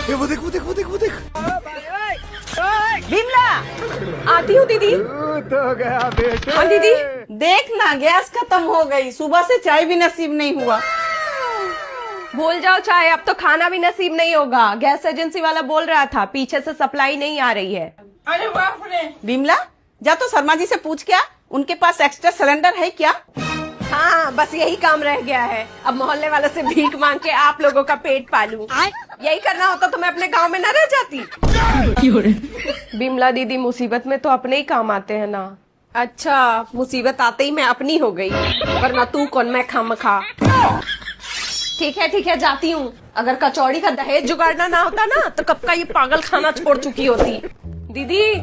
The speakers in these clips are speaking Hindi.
ये वो देख वो देख वो देख वो देख। बिमला, आती हूँ दीदी। तो गया बेटे। हाँ दीदी, देख ना गैस खत्म हो गई, सुबह से चाय भी नसीब नहीं हुआ। भूल जाओ चाय, अब तो खाना भी नसीब नहीं होगा। गैस एजेंसी वाला बोल रहा था पीछे से सप्लाई नहीं आ रही है। अरे बाप रे। बिमला, जा तो शर्मा जी से पूछ क्या, उनके पास एक्स्ट्रा सिलेंडर है क्या? हाँ, बस यही काम रह गया है। अब मोहल्ले वालों से भीख मांग के आप लोगों का पेट पालूं। यही करना होता तो मैं अपने गांव में न रह जाती। बिमला दीदी, मुसीबत में तो अपने ही काम आते हैं ना। अच्छा, मुसीबत आते ही मैं अपनी हो गई, वरना तू कौन मैं खामखा। ठीक है जाती हूँ। अगर कचौड़ी का दहेज जुगाड़ना ना होता ना तो कब का ये पागल खाना छोड़ चुकी होती। दीदी,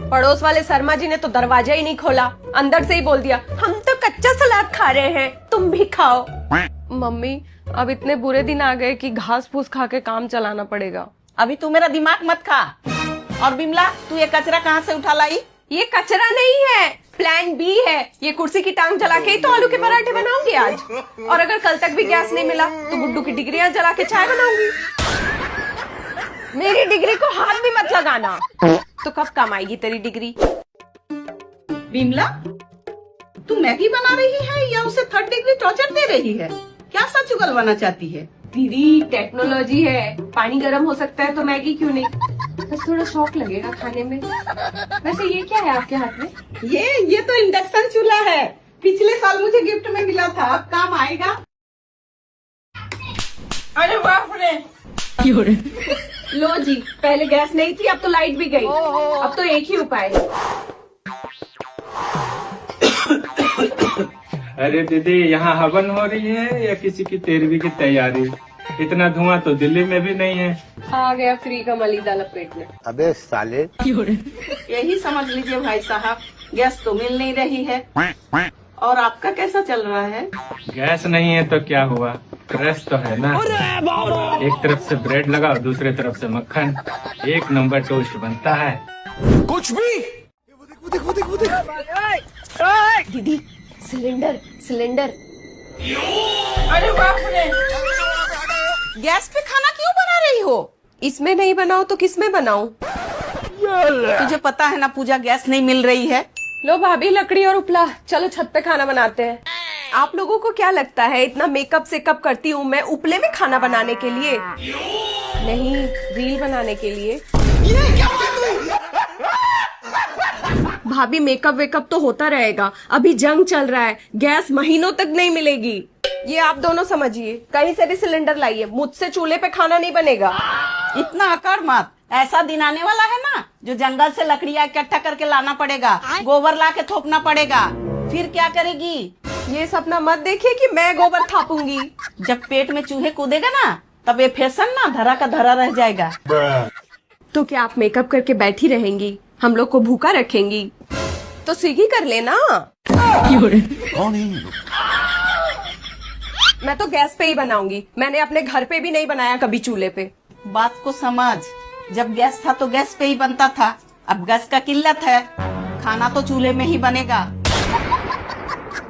पड़ोस वाले शर्मा जी ने तो दरवाजा ही नहीं खोला, अंदर से ही बोल दिया हम तो कच्चा सलाद खा रहे हैं, तुम भी खाओ। मम्मी, अब इतने बुरे दिन आ गए कि घास फूस खा के काम चलाना पड़ेगा। अभी तू मेरा दिमाग मत खा। और बिमला, तू ये कचरा कहाँ से उठा लाई? ये कचरा नहीं है, प्लान बी है। ये कुर्सी की टांग जला के ही तो आलू के पराठे बनाऊंगी आज। और अगर कल तक भी गैस नहीं मिला तो गुड्डू की डिग्रियां जला के चाय बनाऊंगी। मेरी डिग्री को हाथ भी मत लगाना। तो कब काम आएगी तेरी डिग्री? बिमला, तू मैगी बना रही है या उसे 3rd डिग्री टॉर्चर दे रही है? क्या सच उगलवाना चाहती है? दीदी, टेक्नोलॉजी है, पानी गर्म हो सकता है तो मैगी क्यों नहीं। बस थोड़ा शौक लगेगा खाने में। वैसे ये क्या है आपके हाथ में? ये तो इंडक्शन चूल्हा है, पिछले साल मुझे गिफ्ट में मिला था, अब काम आएगा। अरे बाप रे। लो जी, पहले गैस नहीं थी, अब तो लाइट भी गई। अब तो एक ही उपाय है। अरे दीदी, यहाँ हवन हो रही है या किसी की 13वीं की तैयारी? इतना धुआं तो दिल्ली में भी नहीं है। आ गया फ्री का मलीदा लपेट में। अबे साले। यही समझ लीजिए भाई साहब, गैस तो मिल नहीं रही है। और आपका कैसा चल रहा है? गैस नहीं है तो क्या हुआ, प्रेस तो है ना। एक तरफ से ब्रेड लगाओ, दूसरे तरफ से मक्खन, 1 नंबर टोस्ट बनता है। कुछ भी। ये वो देख वो देख वो देख वो देख। दीदी, सिलेंडर। अरे बाप रे। गैस पे खाना क्यों बना रही हो? इसमें नहीं बनाओ तो किसमें बनाऊं? तुझे पता है ना पूजा, गैस नहीं मिल रही है। लो भाभी, लकड़ी और उपला, चलो छत पे खाना बनाते हैं। आप लोगों को क्या लगता है इतना मेकअप सेकअप करती हूँ मैं उपले में खाना बनाने के लिए? नहीं, रील बनाने के लिए। भाभी, मेकअप वेकअप तो होता रहेगा, अभी जंग चल रहा है, गैस महीनों तक नहीं मिलेगी। ये आप दोनों समझिए, कहीं से भी सिलेंडर लाइए, मुझसे चूल्हे पे खाना नहीं बनेगा। इतना अकड़ मत, ऐसा दिन आने वाला है ना जो जंगल से लकड़ियाँ इकट्ठा करके लाना पड़ेगा, गोबर ला के थोपना पड़ेगा। फिर क्या करेगी? ये सपना मत देखिए कि मैं गोबर थापूंगी। जब पेट में चूहे कूदेगा ना, तब ये फैशन ना धरा का धरा रह जाएगा। तो क्या आप मेकअप करके बैठी रहेंगी, हम लोग को भूखा रखेंगी? तो स्विगी कर लेना। कौन है? मैं तो गैस पे ही बनाऊंगी, मैंने अपने घर पे भी नहीं बनाया कभी चूल्हे पे। बात को समझ, जब गैस था तो गैस पे ही बनता था, अब गैस का किल्लत है, खाना तो चूल्हे में ही बनेगा।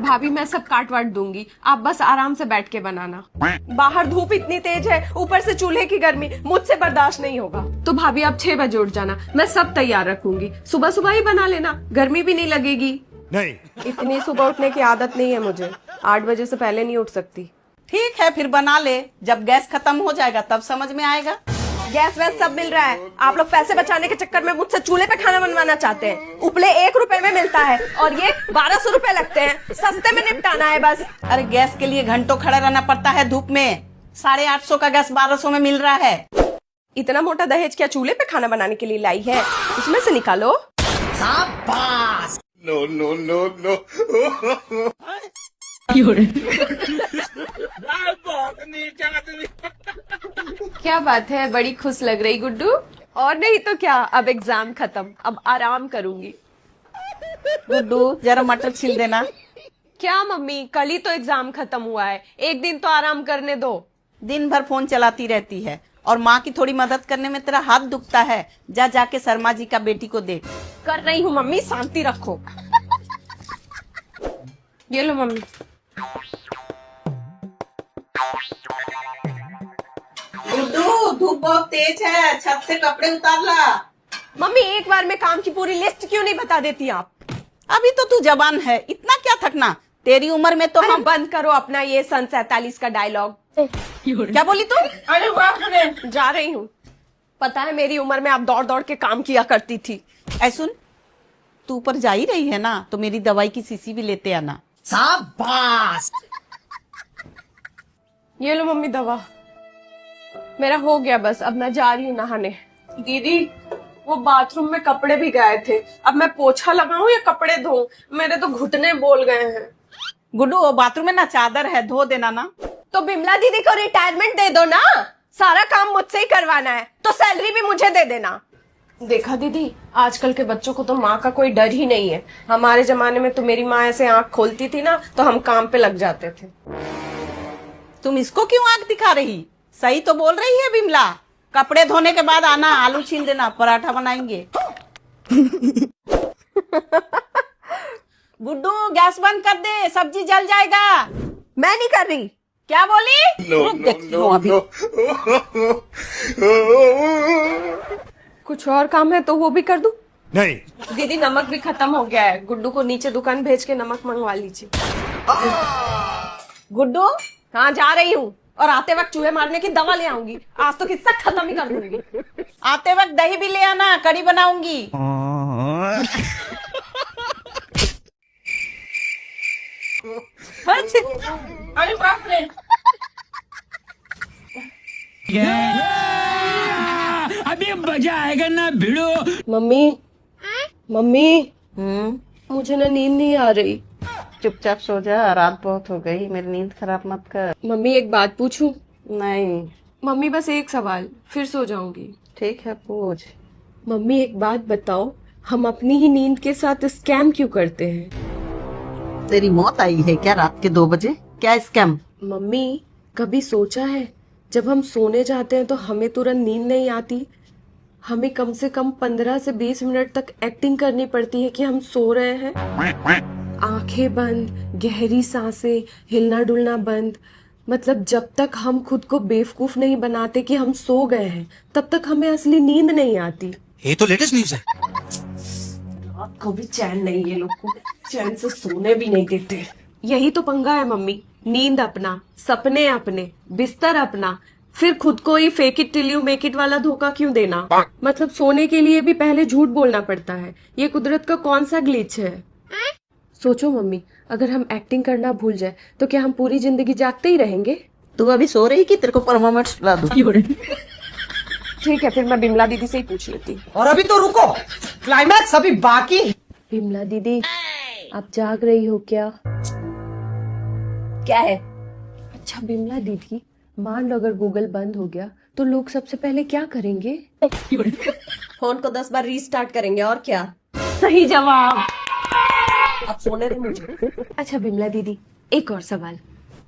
भाभी, मैं सब काट वाट दूंगी, आप बस आराम से बैठ के बनाना। बाहर धूप इतनी तेज है, ऊपर से चूल्हे की गर्मी, मुझसे बर्दाश्त नहीं होगा। तो भाभी, आप 6 बजे उठ जाना, मैं सब तैयार रखूंगी, सुबह सुबह ही बना लेना, गर्मी भी नहीं लगेगी। नहीं। इतनी सुबह उठने की आदत नहीं है मुझे, 8 बजे से पहले नहीं उठ सकती। ठीक है, फिर बना ले, जब गैस खत्म हो जाएगा तब समझ में आएगा। गैस वैस सब मिल रहा है, आप लोग पैसे बचाने के चक्कर में मुझसे चूल्हे पे खाना बनवाना चाहते हैं। उपले 1 रुपए में मिलता है और ये 1200 रुपए लगते हैं, सस्ते में निपटाना है बस। अरे गैस के लिए घंटों खड़ा रहना पड़ता है धूप में, 850 का गैस 1200 में मिल रहा है। इतना मोटा दहेज क्या चूल्हे पे खाना बनाने के लिए लाई है? उसमें से निकालो। No no no no. क्या बात है, बड़ी खुश लग रही गुड्डू। और नहीं तो क्या, अब एग्जाम खत्म, अब आराम करूंगी। गुड्डू, जरा मटर छील देना। क्या मम्मी, कल ही तो एग्जाम खत्म हुआ है, एक दिन तो आराम करने दो। दिन भर फोन चलाती रहती है और माँ की थोड़ी मदद करने में तेरा हाथ दुखता है। जा जाके शर्मा जी का बेटी को देख। कर रही हूँ मम्मी, शांति रखो। ये लो मम्मी। गुड्डू, धूप बहुत तेज है, छत से कपड़े उतार ला। मम्मी एक बार में काम की पूरी लिस्ट क्यों नहीं बता देती आप? अभी तो तू जवान है, इतना क्या थकना। तेरी उम्र में तो अरे हम। बंद करो अपना ये सन 47 का डायलॉग। क्या बोली तू? अरे बाप रे, जा रही हूँ। पता है मेरी उम्र में आप दौड़ दौड़ के काम किया करती थी। ऐ सुन, तू ऊपर जा ही रही है ना, तो मेरी दवाई की शीशी भी लेते आना। शाबाश। ये लो मम्मी दवा। मेरा हो गया बस, अब मैं जा रही हूँ नहाने। दीदी वो बाथरूम में कपड़े भी गए थे, अब मैं पोछा लगाऊं या कपड़े धोऊं? मेरे तो घुटने बोल गए हैं। गुड्डू, वो बाथरूम में ना चादर है, धो देना ना। तो बिमला दीदी को रिटायरमेंट दे दो ना, सारा काम मुझसे ही करवाना है, तो सैलरी भी मुझे दे देना। देखा दीदी, आजकल के बच्चों को तो माँ का कोई डर ही नहीं है। हमारे जमाने में तो मेरी माँ ऐसे आंख खोलती थी ना तो हम काम पे लग जाते थे। तुम इसको क्यों आंख दिखा रही? सही तो बोल रही है बिमला। कपड़े धोने के बाद आना, आलू छील देना, पराठा बनाएंगे। गुड्डू, गैस बंद कर दे, सब्जी जल जाएगा। मैं नहीं कर रही। क्या बोली? रुक, देखती हूँ अभी। कुछ और काम है तो वो भी कर दूं? नहीं। दीदी नमक भी खत्म हो गया है, गुड्डू को नीचे दुकान भेज के नमक मंगवा लीजिए। गुड्डू, हाँ जा रही हूँ, और आते वक्त चूहे मारने की दवा ले आऊंगी। आज तो किस्सा खत्म ही कर दूंगी। आते वक्त दही भी ले आना, कड़ी बनाऊंगी। अरे बाप रे, अभी मजा आएगा ना भिड़ो। मम्मी मम्मी मुझे ना नींद नहीं आ रही। चुपचाप सो जा, रात बहुत हो गई, मेरी नींद खराब मत कर। मम्मी एक बात पूछूं? नहीं। मम्मी बस एक सवाल, फिर सो जाऊंगी। ठीक है, पूछ। मम्मी एक बात बताओ, हम अपनी ही नींद के साथ स्कैम क्यों करते हैं? तेरी मौत आई है क्या रात के 2 बजे? क्या स्कैम? मम्मी कभी सोचा है जब हम सोने जाते हैं तो हमें तुरंत नींद नहीं आती, हमें कम से कम 15 से 20 मिनट तक एक्टिंग करनी पड़ती है कि हम सो रहे हैं। आंखें बंद, गहरी सांसें, हिलना डुलना बंद। मतलब जब तक हम खुद को बेवकूफ नहीं बनाते कि हम सो गए हैं, तब तक हमें असली नींद नहीं आती। ये तो लेटेस्ट न्यूज़ है। रात को भी चैन नहीं, ये लोग को चैन से सोने भी नहीं देते। यही तो पंगा है मम्मी, नींद अपना, सपने अपने, बिस्तर अपना, फिर खुद को ही fake it till you make it वाला धोखा क्यों देना? मतलब सोने के लिए भी पहले झूठ बोलना पड़ता है। ये कुदरत का कौन सा ग्लिच है? सोचो मम्मी, अगर हम एक्टिंग करना भूल जाए तो क्या हम पूरी जिंदगी जागते ही रहेंगे? तू अभी सो रही कि तेरे को परमानेंट सुला दूं? ठीक है, फिर मैं बिमला दीदी से ही पूछ लेती। और अभी तो रुको, क्लाइमैक्स अभी बाकी। बिमला दीदी, आप जाग रही हो क्या? क्या है? अच्छा बिमला दीदी, मान लो अगर गूगल बंद हो गया तो लोग सबसे पहले क्या करेंगे? फोन को 10 बार रीस्टार्ट करेंगे, और क्या? सही जवाब। अब सोने दे मुझे। अच्छा बिमला दीदी, एक और सवाल।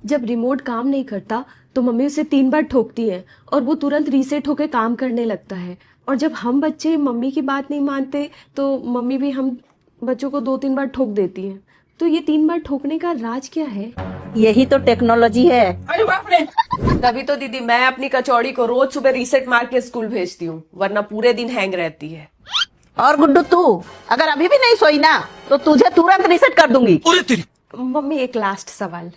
जब रिमोट काम नहीं करता तो मम्मी उसे 3 बार ठोकती है और वो तुरंत रीसेट होकर काम करने लगता है, और जब हम बच्चे मम्मी की बात नहीं मानते तो मम्मी भी हम बच्चों को 2-3 बार ठोक देती है। तो ये 3 बार ठोकने का राज क्या है? यही तो टेक्नोलॉजी है। अरे बाप रे, तभी तो दीदी मैं अपनी कचौड़ी को रोज सुबह रीसेट मार के स्कूल भेजती हूँ, वरना पूरे दिन हैंग रहती है। और गुड्डू, तू अगर अभी भी नहीं सोई ना तो तुझे तुरंत रीसेट कर दूंगी। मम्मी एक लास्ट सवाल।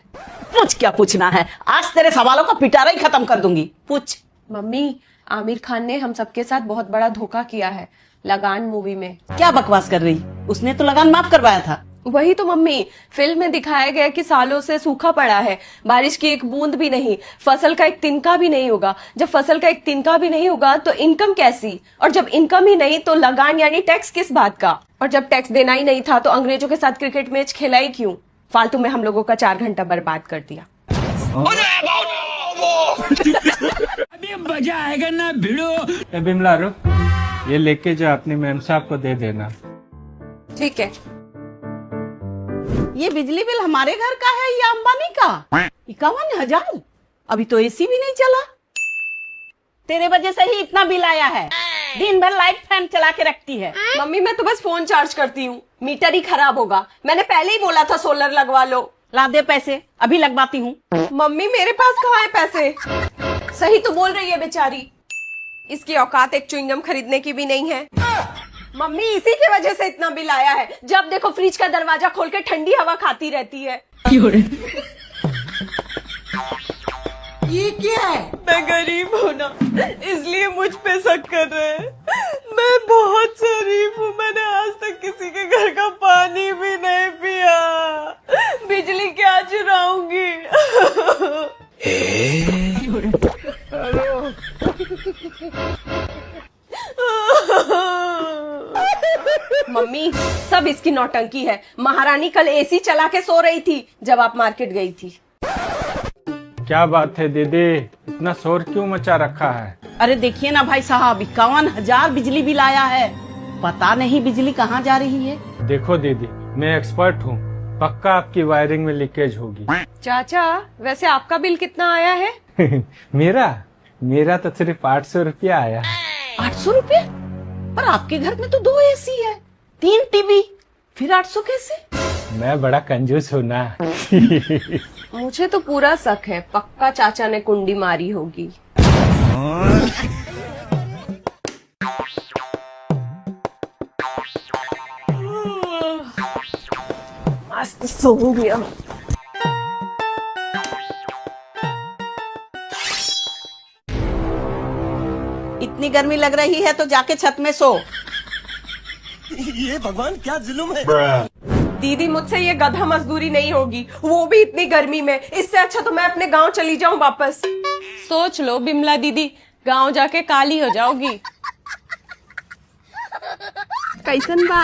पूछ, क्या पूछना है? आज तेरे सवालों का पिटारा ही खत्म कर दूंगी। पूछ। मम्मी, आमिर खान ने हम सबके साथ बहुत बड़ा धोखा किया है लगान मूवी में। क्या बकवास कर रही? उसने तो लगान माफ करवाया था। वही तो मम्मी, फिल्म में दिखाया गया कि सालों से सूखा पड़ा है, बारिश की एक बूंद भी नहीं, फसल का एक तिनका भी नहीं होगा। जब फसल का एक तिनका भी नहीं होगा तो इनकम कैसी? और जब इनकम ही नहीं तो लगान यानी टैक्स किस बात का? और जब टैक्स देना ही नहीं था तो अंग्रेजों के साथ क्रिकेट मैच खेला ही क्यों? फालतू में हम लोगों का 4 घंटा बर्बाद कर दिया। अभी मजा आएगा ना भिड़ो। ए बिमला रुक, ये लेके जा, अपनी मैम साहब को दे देना। ठीक है। ये बिजली बिल हमारे घर का है या अंबानी का? 51,000। अभी तो एसी भी नहीं चला। तेरे वजह से ही इतना बिल आया है। दिन भर लाइट फैन चला के रखती है। मम्मी मैं तो बस फोन चार्ज करती हूँ, मीटर ही खराब होगा। मैंने पहले ही बोला था सोलर लगवा लो। ला दे पैसे, अभी लगवाती हूँ। मम्मी मेरे पास कहाँ है पैसे? सही तो बोल रही है बेचारी। इसकी औकात एक च्युइंगम खरीदने की भी नहीं है। मम्मी इसी की वजह से इतना बिल आया है, जब देखो फ्रिज का दरवाजा खोल के ठंडी हवा खाती रहती है। ये क्या है? मैं गरीब हूँ ना, इसलिए मुझ पे शक कर रहे हैं। मैं बहुत शरीफ हूँ, मैंने आज तक किसी के घर का पानी भी नहीं पिया। बिजली क्या चुराऊंगी? मम्मी सब इसकी नौटंकी है। महारानी कल एसी चला के सो रही थी जब आप मार्केट गई थी। क्या बात है दीदी, इतना शोर क्यों मचा रखा है? अरे देखिए ना भाई साहब, 51,000 बिजली बिल आया है। पता नहीं बिजली कहाँ जा रही है। देखो दीदी, मैं एक्सपर्ट हूँ, पक्का आपकी वायरिंग में लीकेज होगी। चाचा वैसे आपका बिल कितना आया है? मेरा तो सिर्फ 800 रुपया आया। 800 रुपए? पर आपके घर में तो 2 एसी है, 3 टीवी, फिर 800 कैसे? मैं बड़ा कंजूस हूँ ना। मुझे तो पूरा शक है, पक्का चाचा ने कुंडी मारी होगी। मस्त सो गया। इतनी गर्मी लग रही है तो जाके छत में सो। ये भगवान क्या जुल्म है। दीदी मुझसे ये गधा मजदूरी नहीं होगी, वो भी इतनी गर्मी में। इससे अच्छा तो मैं अपने गांव चली जाऊं वापस। सोच लो बिमला दीदी, गांव जाके काली हो जाओगी। कैसन बा?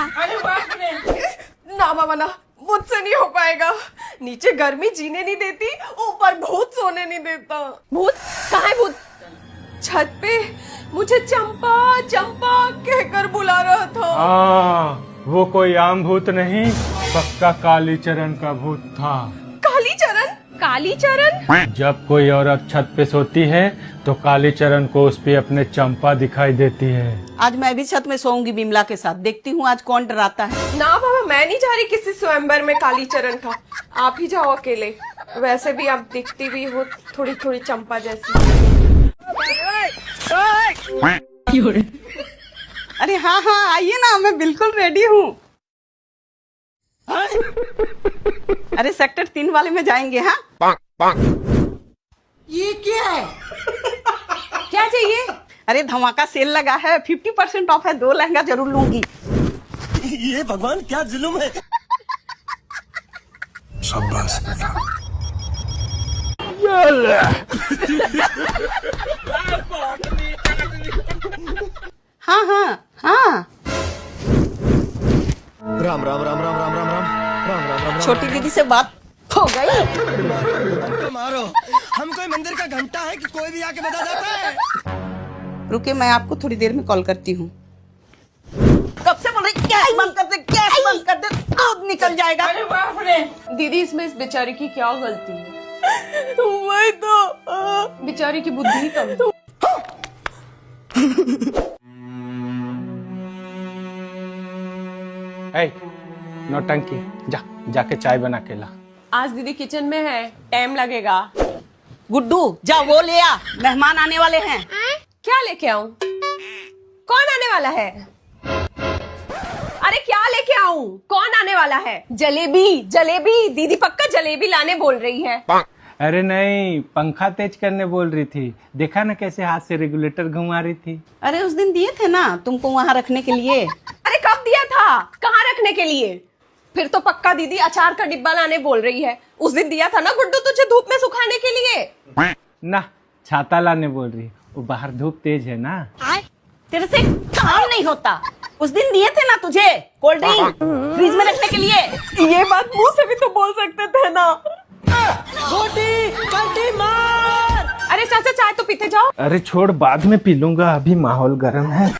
ना मामा ना, मुझसे नहीं हो पाएगा। नीचे गर्मी जीने नहीं देती, ऊपर भूत सोने नहीं देता। भूत? कहाँ है भूत? छत पे मुझे चंपा चंपा कहकर बुला रहा था। वो कोई आम भूत नहीं, पक्का कालीचरण का भूत था। कालीचरण? कालीचरण? जब कोई औरत छत पे सोती है तो कालीचरण को उस पे अपने चंपा दिखाई देती है। आज मैं भी छत में सोऊंगी बिमला के साथ, देखती हूँ आज कौन डराता है। ना बाबा, मैं नहीं जा रही किसी स्वयंवर में कालीचरण का। आप ही जाओ अकेले। वैसे भी आप दिखती भी हो थोड़ी थोड़ी चंपा जैसी। अरे हाँ हाँ आइए ना, मैं बिल्कुल रेडी हूँ। अरे सेक्टर 3 वाले में जाएंगे। हाँ ये क्या है? क्या चाहिए? अरे धमाका सेल लगा है, 50% ऑफ है, 2 लहंगा जरूर लूंगी। ये भगवान क्या जुल्म है। शाबाश बेटा। हाँ हाँ हाँ। राम राम राम राम राम राम राम राम राम राम। छोटी दीदी से बात हो गई। तो मारो, हम कोई मंदिर का घंटा है कि कोई भी आके बजा जाता है। रुके, मैं आपको थोड़ी देर में कॉल करती हूँ। कब से बोल रही गैस बंद कर दे, गैस बंद कर दे, दूध निकल जाएगा। अरे बाप रे। दीदी इसमें इस बेचारी की क्या गलती है? वही तो बेचारी की बुद्धि कम है। नौटंकी, जाके चाय बना के ला। आज दीदी किचन में है, टाइम लगेगा। गुड्डू जा वो ले आ, मेहमान आने वाले हैं। क्या लेके आऊं? कौन आने वाला है? अरे क्या लेके आऊं? कौन आने वाला है? जलेबी जलेबी। दीदी पक्का जलेबी लाने बोल रही है। अरे नहीं, पंखा तेज करने बोल रही थी। देखा ना कैसे हाथ से रेगुलेटर घुमा रही थी। अरे उस दिन दिए थे ना तुमको वहाँ रखने के लिए। अरे कब दिया था? कहाँ रखने के लिए? फिर तो पक्का दीदी अचार का डिब्बा लाने बोल रही है। उस दिन दिया था ना गुड्डू तुझे धूप में सुखाने के लिए। ना, छाता लाने बोल रही, वो बाहर धूप तेज है ना। तेरे से काम नहीं होता। उस दिन दिए थे ना तुझे कोल्ड ड्रिंक फ्रिज में रखने के लिए। ये बात मुंह से भी तो बोल सकते थे ना। मार। अरे चाचा चाय तो पीते जाओ। अरे छोड़, बाद में पी लूंगा, अभी माहौल गर्म है।